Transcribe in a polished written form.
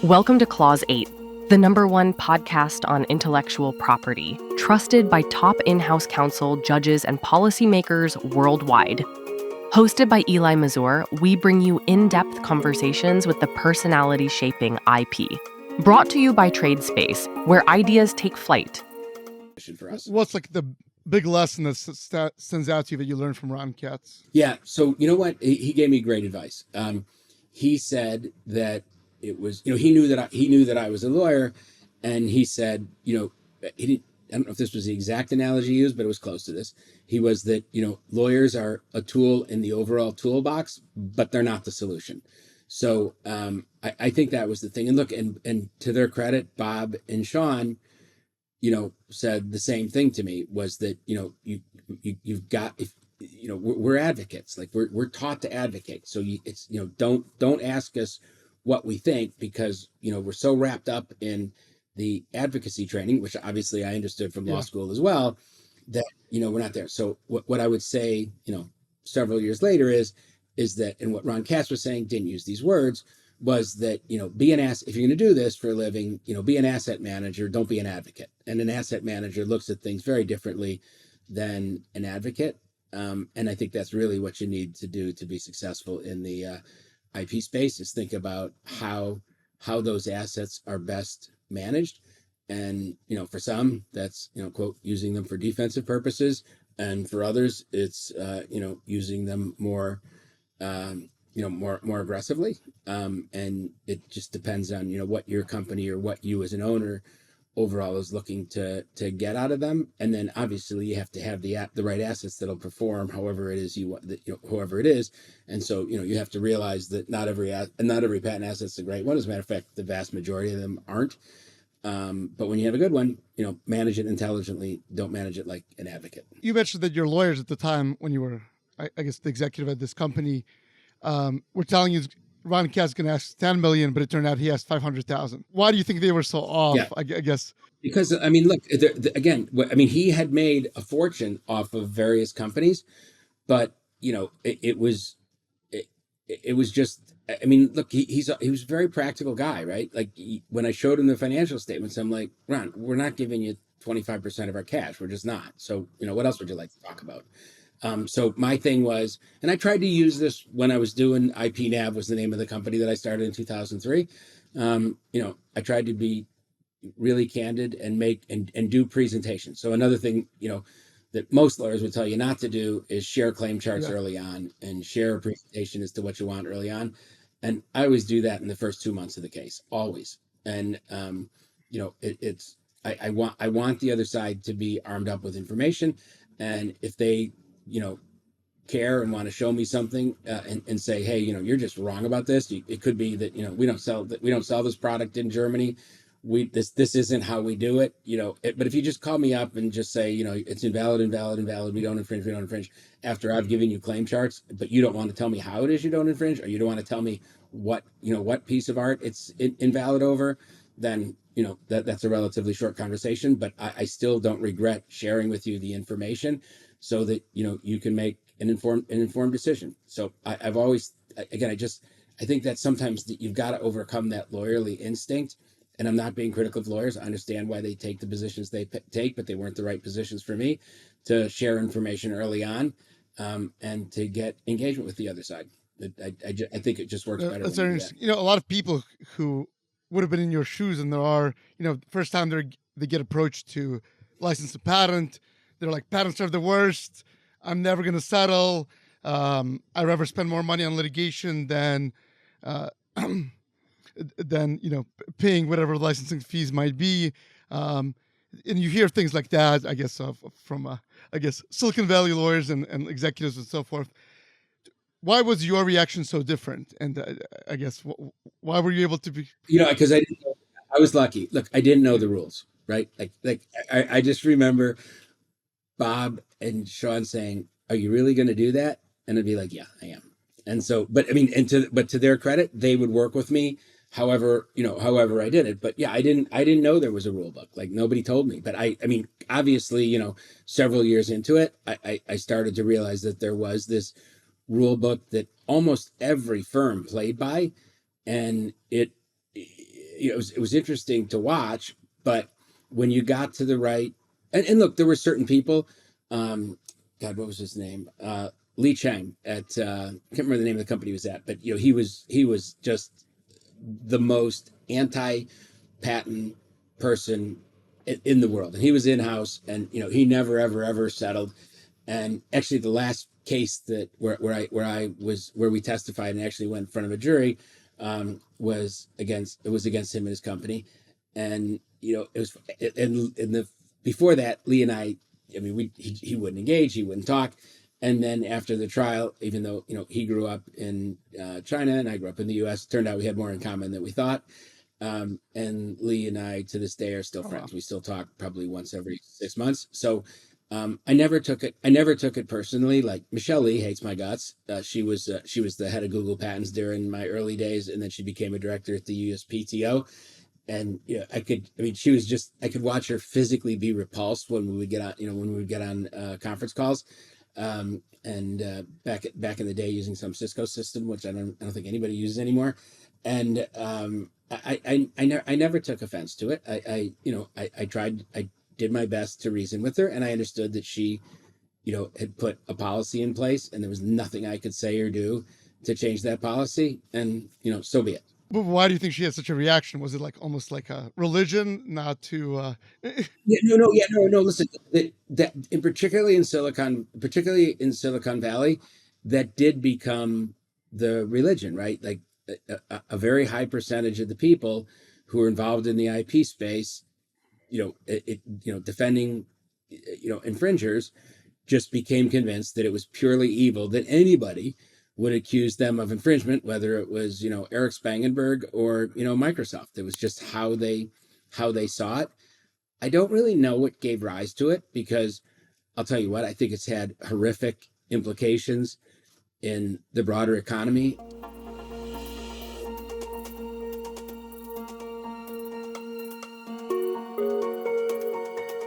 Welcome to Clause 8, the #1 podcast on intellectual property, trusted by top in-house counsel, judges, and policymakers worldwide. Hosted by Eli Mazour, we bring you in-depth conversations with the personality shaping IP. Brought to you by TradeSpace, where ideas take flight. For us. What's like the big lesson that stands out to you that you learned from Ron Katz? Yeah. So you know what? He gave me great advice. He said that it was, he knew that I was a lawyer, and he said, he didn't. I don't know if this was the exact analogy he used, but it was close to this. He was that, lawyers are a tool in the overall toolbox, but they're not the solution. So I think that was the thing. And look, and to their credit, Bob and Sean, said the same thing to me, was that, you've got, if, we're advocates, like we're taught to advocate. So don't ask us what we think, because, we're so wrapped up in the advocacy training, which obviously I understood from law school as well, that, we're not there. So what I would say, several years later is that, and what Ron Katz was saying, didn't use these words, was that, be an asset. If you're going to do this for a living, be an asset manager, don't be an advocate. And an asset manager looks at things very differently than an advocate. And I think that's really what you need to do to be successful in the IP space, is think about how those assets are best managed. And, for some, that's, quote, using them for defensive purposes. And for others, it's, using them more, more aggressively. And it just depends on, what your company or what you as an owner overall is looking to get out of them. And then obviously you have to have the right assets that'll perform however it is whoever it is. And so, you have to realize that not every patent asset's a great one. As a matter of fact, the vast majority of them aren't. But when you have a good one, manage it intelligently. Don't manage it like an advocate. You mentioned that your lawyers at the time, when you were, I guess, the executive at this company, were telling you Ron Katz is going to ask $10 million, but it turned out he asked $500,000. Why do you think they were so off? Yeah. I guess because, look, again, he had made a fortune off of various companies, but it was just, look, he was a very practical guy, right? Like when I showed him the financial statements, I'm like, Ron, we're not giving you 25% of our cash. We're just not. So, what else would you like to talk about? So my thing was, and I tried to use this when I was doing IPNav, was the name of the company that I started in 2003. I tried to be really candid and make and do presentations. So another thing, that most lawyers would tell you not to do is share claim charts early on and share a presentation as to what you want early on. And I always do that in the first 2 months of the case, always. And, I want the other side to be armed up with information. And if they, care and want to show me something and say, hey, you're just wrong about this. It could be that, we don't sell this product in Germany. This isn't how we do it, but if you just call me up and just say, it's invalid, we don't infringe, after I've given you claim charts, but you don't want to tell me how it is you don't infringe, or you don't want to tell me what piece of art it's invalid over, then, that's a relatively short conversation, but I still don't regret sharing with you the information so that, you can make an informed decision. So I've always, again, I think that sometimes that you've got to overcome that lawyerly instinct. And I'm not being critical of lawyers. I understand why they take the positions they take, but they weren't the right positions for me to share information early on, and to get engagement with the other side. I think it just works better. A lot of people who would have been in your shoes, and there are, the first time they get approached to license a patent, they're like, patents are the worst. I'm never going to settle. I'd rather spend more money on litigation than paying whatever licensing fees might be. And you hear things like that, I guess, from Silicon Valley lawyers and executives and so forth. Why was your reaction so different? And I guess, why were you able to be? Because I was lucky. Look, I didn't know the rules, right? Like I just remember Bob and Sean saying, "Are you really going to do that?" And I'd be like, "Yeah, I am." And so, but to their credit, they would work with me however I did it. But yeah, I didn't know there was a rule book. Like, nobody told me. But obviously, several years into it, I started to realize that there was this rule book that almost every firm played by, and it it was interesting to watch, but when you got to the right, and look, there were certain people, God, what was his name? Li Cheng at, I can't remember the name of the company he was at, but he was just the most anti-patent person in the world, and he was in-house, and he never ever settled. And actually, the last case that where we testified and actually went in front of a jury, was against him and his company. And it was in the before that, Lee and I mean, he wouldn't engage, he wouldn't talk. And then after the trial, even though he grew up in China and I grew up in the U.S., it turned out we had more in common than we thought. And Lee and I to this day are still friends. We still talk probably once every 6 months. So I never took it personally. Like, Michelle Lee hates my guts. She was the head of Google Patents during my early days, and then she became a director at the USPTO. And I could watch her physically be repulsed when we would get on conference calls. And back in the day, using some Cisco system, which I don't think anybody uses anymore. And I never took offense to it. I did my best to reason with her, and I understood that she, had put a policy in place, and there was nothing I could say or do to change that policy. And so be it. But why do you think she had such a reaction? Was it like almost like a religion, not to? No. Listen, that in particularly in Silicon Valley, that did become the religion, right? Like a very high percentage of the people who are involved in the IP space, defending, infringers, just became convinced that it was purely evil, that anybody would accuse them of infringement, whether it was, Erich Spangenberg or, Microsoft. It was just how they saw it. I don't really know what gave rise to it, because I'll tell you what, I think it's had horrific implications in the broader economy.